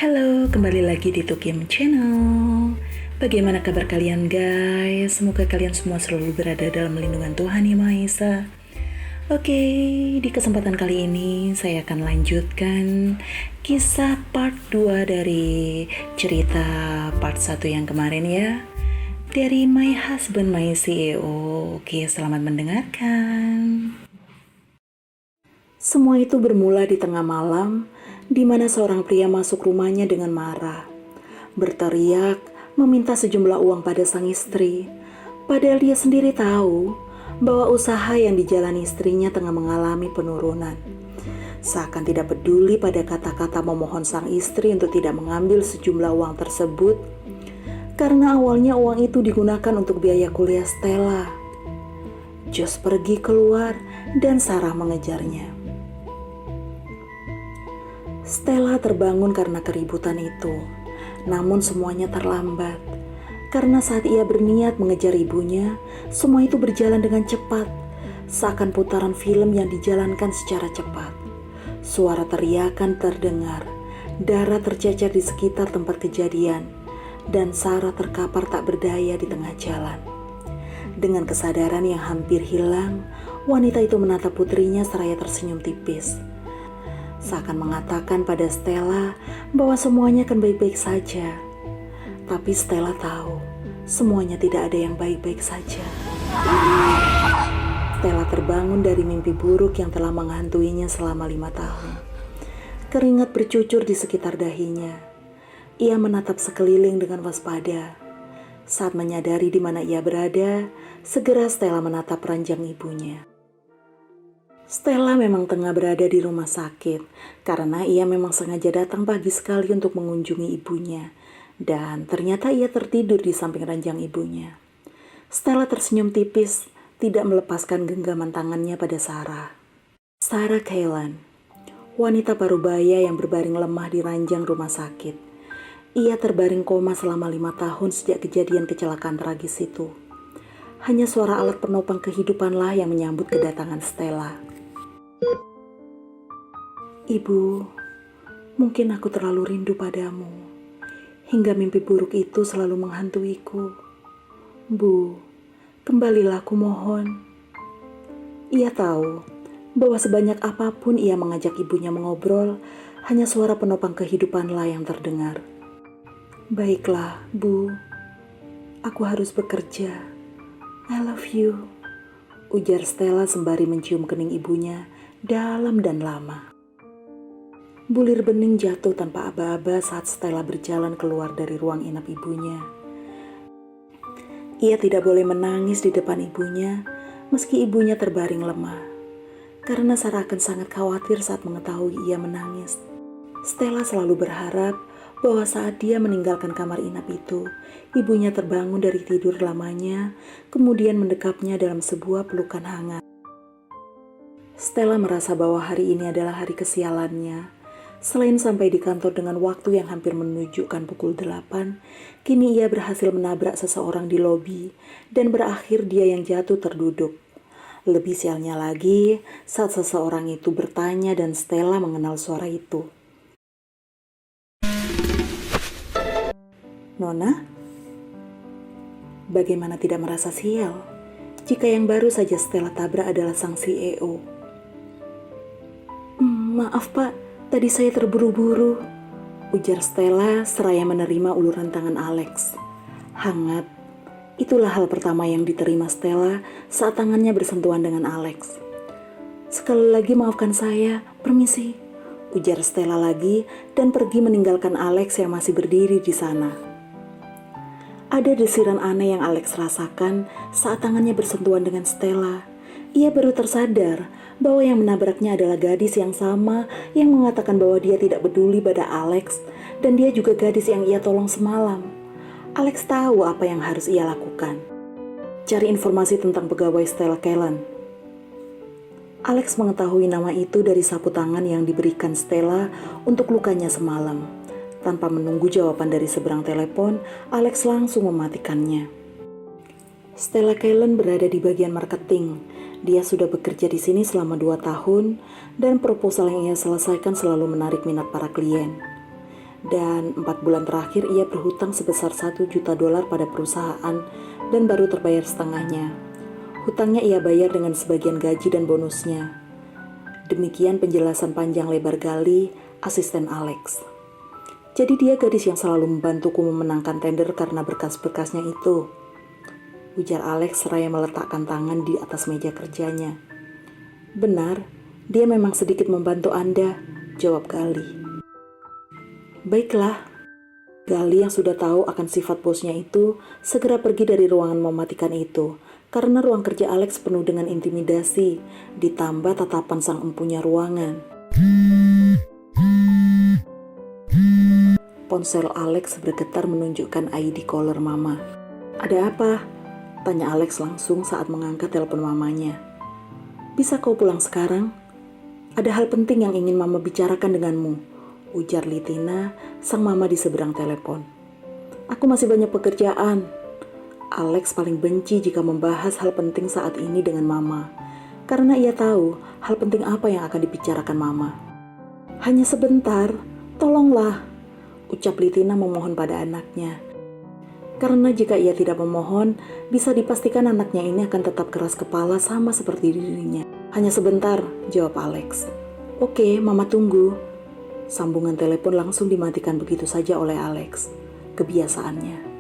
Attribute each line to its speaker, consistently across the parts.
Speaker 1: Halo, kembali lagi di Tukim Channel. Bagaimana kabar kalian guys? Semoga kalian semua selalu berada dalam lindungan Tuhan Yang Maha Esa. Oke, di kesempatan kali ini saya akan lanjutkan kisah part 2 dari cerita part 1 yang kemarin ya. Dari My Husband, My CEO. Oke, selamat mendengarkan. Semua itu bermula di tengah malam, di mana seorang pria masuk rumahnya dengan marah. Berteriak, meminta sejumlah uang pada sang istri. Padahal dia sendiri tahu bahwa usaha yang dijalani istrinya tengah mengalami penurunan. Seakan tidak peduli pada kata-kata memohon sang istri untuk tidak mengambil sejumlah uang tersebut, karena awalnya uang itu digunakan untuk biaya kuliah Stella. Josh pergi keluar dan Sarah mengejarnya. Stella terbangun karena keributan itu, namun semuanya terlambat. Karena saat ia berniat mengejar ibunya, semua itu berjalan dengan cepat, seakan putaran film yang dijalankan secara cepat. Suara teriakan terdengar, darah tercecer di sekitar tempat kejadian, dan Sarah terkapar tak berdaya di tengah jalan. Dengan kesadaran yang hampir hilang, wanita itu menatap putrinya seraya tersenyum tipis. Seakan mengatakan pada Stella bahwa semuanya akan baik-baik saja. Tapi Stella tahu, semuanya tidak ada yang baik-baik saja. Stella terbangun dari mimpi buruk yang telah menghantuinya selama 5 tahun. Keringat bercucur di sekitar dahinya. Ia menatap sekeliling dengan waspada. Saat menyadari di mana ia berada, segera Stella menatap ranjang ibunya. Stella memang tengah berada di rumah sakit karena ia memang sengaja datang pagi sekali untuk mengunjungi ibunya, dan ternyata ia tertidur di samping ranjang ibunya. Stella tersenyum tipis, tidak melepaskan genggaman tangannya pada Sarah. Sarah Kaylan, wanita parubaya yang berbaring lemah di ranjang rumah sakit. Ia terbaring koma selama 5 tahun sejak kejadian kecelakaan tragis itu. Hanya suara alat penopang kehidupanlah yang menyambut kedatangan Stella. Ibu, mungkin aku terlalu rindu padamu, hingga mimpi buruk itu selalu menghantuiku. Bu, kembalilah aku mohon. Ia tahu bahwa sebanyak apapun ia mengajak ibunya mengobrol, hanya suara penopang kehidupanlah yang terdengar. Baiklah, Bu, aku harus bekerja. I love you, ujar Stella sembari mencium kening ibunya dalam dan lama. Bulir bening jatuh tanpa aba-aba saat Stella berjalan keluar dari ruang inap ibunya. Ia tidak boleh menangis di depan ibunya, meski ibunya terbaring lemah. Karena Sarah akan sangat khawatir saat mengetahui ia menangis. Stella selalu berharap bahwa saat dia meninggalkan kamar inap itu, ibunya terbangun dari tidur lamanya, kemudian mendekapnya dalam sebuah pelukan hangat. Stella merasa bahwa hari ini adalah hari kesialannya. Selain sampai di kantor dengan waktu yang hampir menunjukkan pukul 8, kini ia berhasil menabrak seseorang di lobi dan berakhir dia yang jatuh terduduk. Lebih sialnya lagi saat seseorang itu bertanya dan Stella mengenal suara itu. Nona? Bagaimana tidak merasa sial jika yang baru saja Stella tabrak adalah sang CEO? Maaf Pak, tadi saya terburu-buru, ujar Stella seraya menerima uluran tangan Alex. Hangat, itulah hal pertama yang diterima Stella saat tangannya bersentuhan dengan Alex. Sekali lagi maafkan saya, permisi, ujar Stella lagi dan pergi meninggalkan Alex yang masih berdiri di sana. Ada desiran aneh yang Alex rasakan saat tangannya bersentuhan dengan Stella. Ia baru tersadar bahwa yang menabraknya adalah gadis yang sama yang mengatakan bahwa dia tidak peduli pada Alex, dan dia juga gadis yang ia tolong semalam. Alex tahu apa yang harus ia lakukan. Cari informasi tentang pegawai Stella Kaylan. Alex mengetahui nama itu dari sapu tangan yang diberikan Stella untuk lukanya semalam. Tanpa menunggu jawaban dari seberang telepon, Alex langsung mematikannya. Stella Kaylan berada di bagian marketing. Dia sudah bekerja di sini selama 2 tahun dan proposal yang ia selesaikan selalu menarik minat para klien. Dan 4 bulan terakhir ia berhutang sebesar $1 juta pada perusahaan dan baru terbayar setengahnya. Hutangnya ia bayar dengan sebagian gaji dan bonusnya. Demikian penjelasan panjang lebar Gali, asisten Alex. Jadi dia gadis yang selalu membantuku memenangkan tender karena berkas-berkasnya itu, ujar Alex seraya meletakkan tangan di atas meja kerjanya. Benar, dia memang sedikit membantu Anda, jawab Gali. Baiklah. Gali yang sudah tahu akan sifat bosnya itu segera pergi dari ruangan mematikan itu karena ruang kerja Alex penuh dengan intimidasi ditambah tatapan sang empunya ruangan. Ponsel Alex bergetar menunjukkan ID caller Mama. Ada apa? Tanya Alex langsung saat mengangkat telepon mamanya. Bisa kau pulang sekarang? Ada hal penting yang ingin Mama bicarakan denganmu, ujar Litina, sang mama di seberang telepon. Aku masih banyak pekerjaan. Alex paling benci jika membahas hal penting saat ini dengan Mama, karena ia tahu hal penting apa yang akan dibicarakan Mama. Hanya sebentar, tolonglah, ucap Litina memohon pada anaknya. Karena jika ia tidak memohon, bisa dipastikan anaknya ini akan tetap keras kepala sama seperti dirinya. Hanya sebentar, jawab Alex. Oke, Mama tunggu. Sambungan telepon langsung dimatikan begitu saja oleh Alex. Kebiasaannya.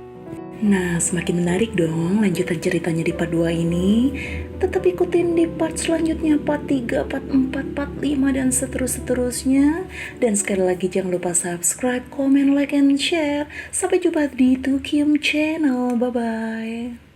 Speaker 1: Nah, semakin menarik dong lanjutan ceritanya di part 2 ini. Tetap ikutin di part selanjutnya, part 3, part 4, part 5, dan seterusnya. Dan sekali lagi jangan lupa subscribe, comment, like, and share. Sampai jumpa di Tukium Channel. Bye-bye.